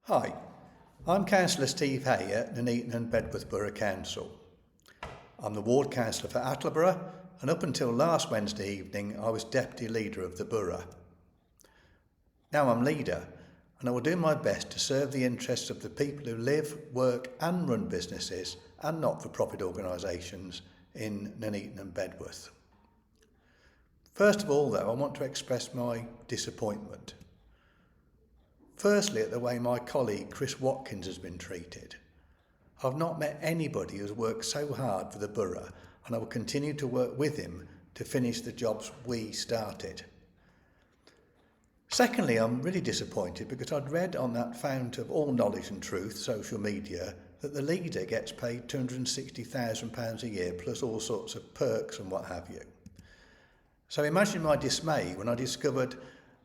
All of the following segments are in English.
Hi, I'm Councillor Steve Hay at Nuneaton and Bedworth Borough Council. I'm the Ward Councillor for Cllr, and up until last Wednesday evening I was Deputy Leader of the Borough. Now I'm Leader, and I will do my best to serve the interests of the people who live, work and run businesses and not-for-profit organisations in Nuneaton and Bedworth. First of all though, I want to express my disappointment. Firstly, at the way my colleague Chris Watkins has been treated. I've not met anybody who's worked so hard for the borough, and I will continue to work with him to finish the jobs we started. Secondly, I'm really disappointed because I'd read on that fount of all knowledge and truth, social media, that the leader gets paid £260,000 a year plus all sorts of perks and what have you. So imagine my dismay when I discovered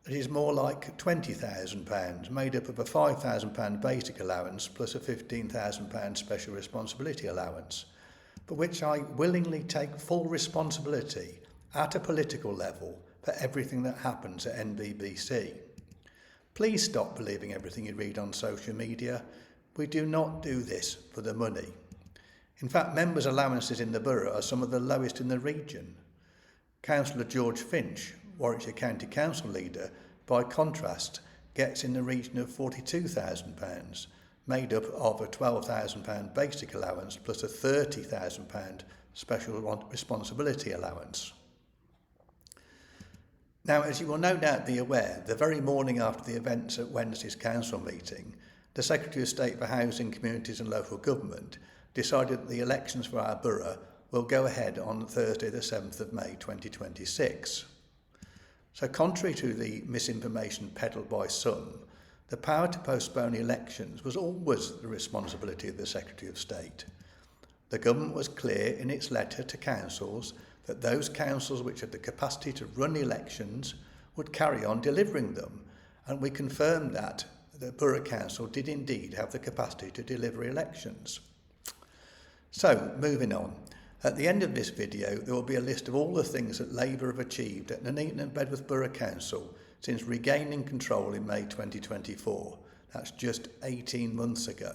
that is more like £20,000, made up of a £5,000 basic allowance plus a £15,000 special responsibility allowance, for which I willingly take full responsibility at a political level for everything that happens at NBBC. Please stop believing everything you read on social media. We do not do this for the money. In fact, members' allowances in the borough are some of the lowest in the region. Councillor George Finch, Warwickshire County Council leader, by contrast, gets in the region of £42,000, made up of a £12,000 basic allowance plus a £30,000 special responsibility allowance. Now, as you will no doubt be aware, the very morning after the events at Wednesday's council meeting, the Secretary of State for Housing, Communities and Local Government decided that the elections for our borough will go ahead on Thursday the 7th of May 2026. So contrary to the misinformation peddled by some, the power to postpone elections was always the responsibility of the Secretary of State. The government was clear in its letter to councils that those councils which had the capacity to run elections would carry on delivering them, and we confirmed that the Borough Council did indeed have the capacity to deliver elections. So, moving on. At the end of this video, there will be a list of all the things that Labour have achieved at Nuneaton and Bedworth Borough Council since regaining control in May 2024. That's just 18 months ago.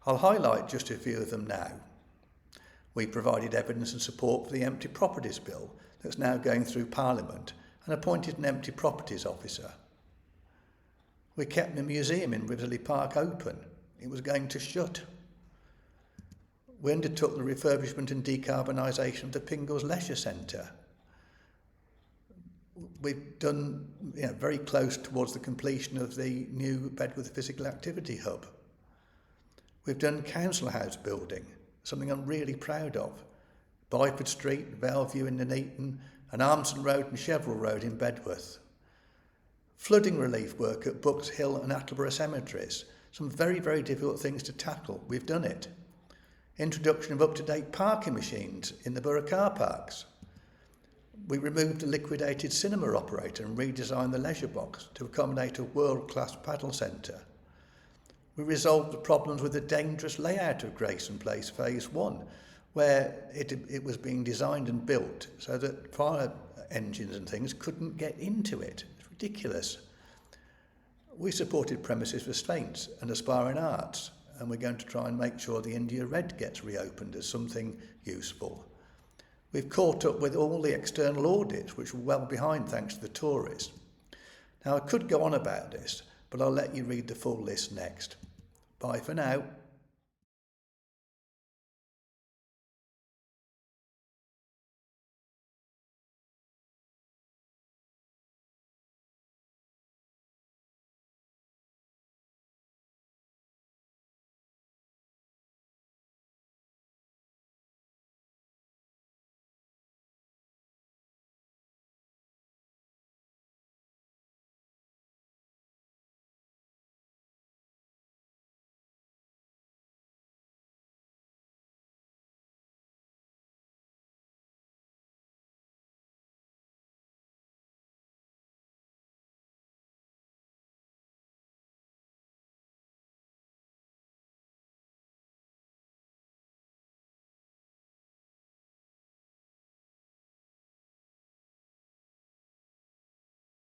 I'll highlight just a few of them now. We provided evidence and support for the Empty Properties Bill that's now going through Parliament and appointed an Empty Properties Officer. We kept the museum in Riversley Park open. It was going to shut. We undertook the refurbishment and decarbonisation of the Pingles Leisure Centre. We've done very close towards the completion of the new Bedworth Physical Activity Hub. We've done council house building, something I'm really proud of. Byford Street, Bellevue in Nuneaton, and Armston Road and Cheverell Road in Bedworth. Flooding relief work at Bucks Hill and Attleborough cemeteries. Some very, very difficult things to tackle. We've done it. Introduction of up-to-date parking machines in the borough car parks. We removed a liquidated cinema operator and redesigned the leisure box to accommodate a world-class paddle centre. We resolved the problems with the dangerous layout of Grayson Place Phase 1, where it was being designed and built so that fire engines and things couldn't get into it. It's ridiculous. We supported Premises for Saints and Aspiring Arts, and we're going to try and make sure the India Red gets reopened as something useful. We've caught up with all the external audits, which were well behind thanks to the Tories. Now, I could go on about this, but I'll let you read the full list next. Bye for now.